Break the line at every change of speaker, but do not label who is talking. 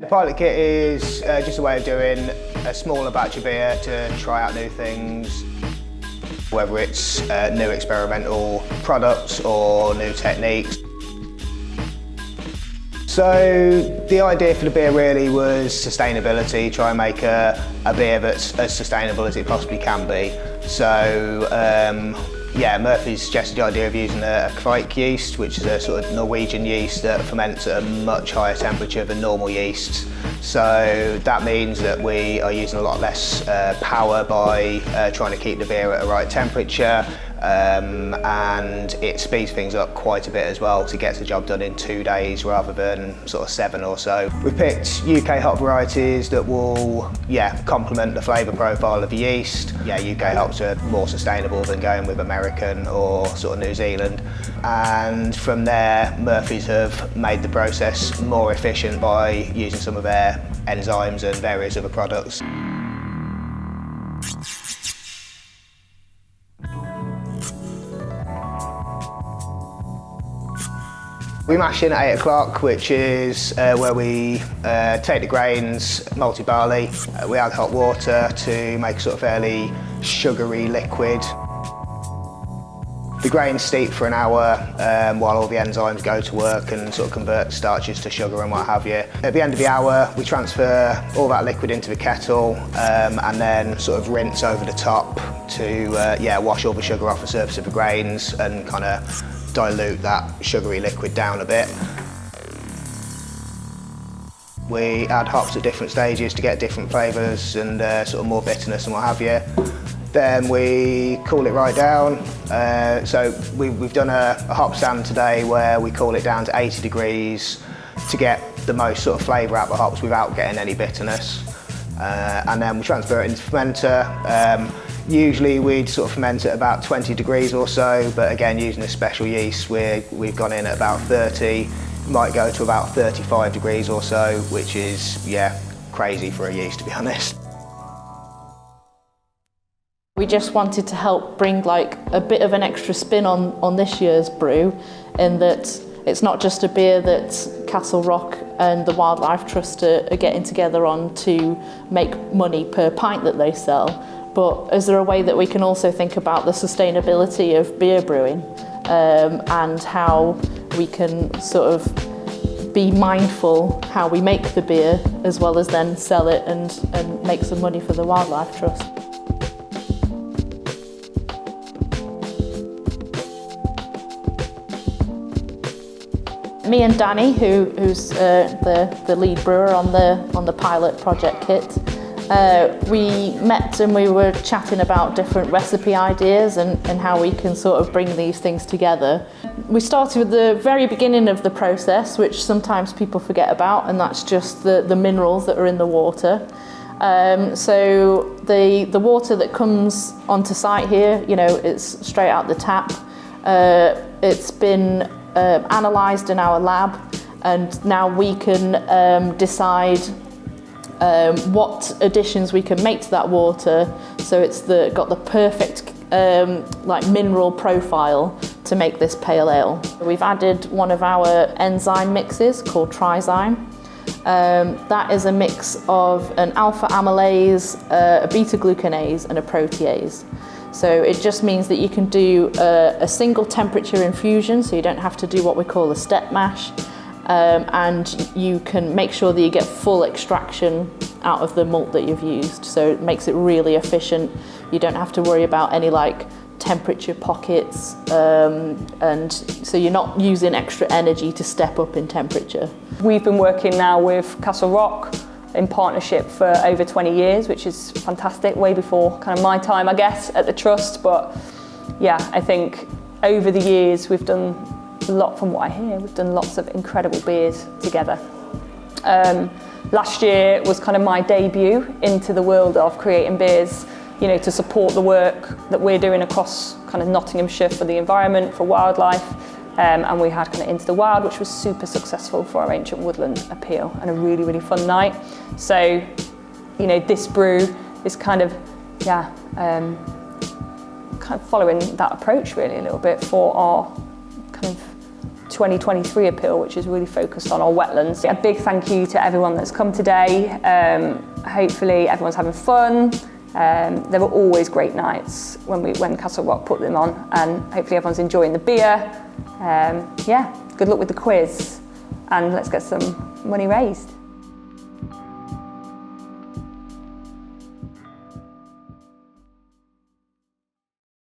The pilot kit is just a way of doing a smaller batch of beer to try out new things, whether it's new experimental products or new techniques. So the idea for the beer really was sustainability, try and make a beer that's as sustainable as it possibly can be. So yeah, Murphy suggested the idea of using a kvike yeast, which is a sort of Norwegian yeast that ferments at a much higher temperature than normal yeasts. So that means that we are using a lot less power by trying to keep the beer at the right temperature, and it speeds things up quite a bit as well to get the job done in 2 days rather than sort of 7 or so. We picked UK hop varieties that will, complement the flavour profile of the yeast. Yeah, UK hops are more sustainable than going with American or sort of New Zealand. And from there, Murphy's have made the process more efficient by using some of their enzymes and various other products. We mash in at 8 o'clock, which is where we take the grains, malty barley, we add hot water to make a sort of fairly sugary liquid. The grains steep for an hour while all the enzymes go to work and sort of convert starches to sugar and what have you. At the end of the hour, we transfer all that liquid into the kettle and then sort of rinse over the top to wash all the sugar off the surface of the grains and kind of dilute that sugary liquid down a bit. We add hops at different stages to get different flavours and sort of more bitterness and what have you. Then we cool it right down. So we've done a hop stand today where we cool it down to 80 degrees to get the most sort of flavour out of the hops without getting any bitterness. And then we transfer it into the fermenter. Usually we'd sort of ferment at about 20 degrees or so, but again, using a special yeast, we've gone in at about 30, might go to about 35 degrees or so, which is, crazy for a yeast, to be honest.
We just wanted to help bring like a bit of an extra spin on this year's brew, in that it's not just a beer that Castle Rock and the Wildlife Trust are getting together on to make money per pint that they sell, but is there a way that we can also think about the sustainability of beer brewing and how we can sort of be mindful how we make the beer as well as then sell it and make some money for the Wildlife Trust. Me and Danny, who's the lead brewer on the pilot project kit, we met and we were chatting about different recipe ideas and how we can sort of bring these things together. We started with the very beginning of the process, which sometimes people forget about, and that's just the minerals that are in the water. So the water that comes onto site here, it's straight out the tap. It's been analysed in our lab, and now we can decide what additions we can make to that water so it's got the perfect mineral profile to make this pale ale. We've added one of our enzyme mixes called Trizyme. That is a mix of an alpha amylase, a beta glucanase and a protease. So it just means that you can do a single temperature infusion, so you don't have to do what we call a step mash, and you can make sure that you get full extraction out of the malt that you've used. So it makes it really efficient. You don't have to worry about any temperature pockets, and so you're not using extra energy to step up in temperature.
We've been working now with Castle Rock in partnership for over 20 years, which is fantastic, way before kind of my time, I guess, at the Trust. But yeah, I think over the years we've done a lot, from what I hear, we've done lots of incredible beers together. Last year was kind of my debut into the world of creating beers, to support the work that we're doing across kind of Nottinghamshire for the environment, for wildlife. And we had kind of Into the Wild, which was super successful for our Ancient Woodland appeal, and a really, really fun night. So, this brew is kind of following that approach really a little bit for our kind of 2023 appeal, which is really focused on our wetlands. A big thank you to everyone that's come today. Hopefully everyone's having fun. There were always great nights when Castle Rock put them on, and hopefully everyone's enjoying the beer. Yeah, good luck with the quiz, and let's get some money raised.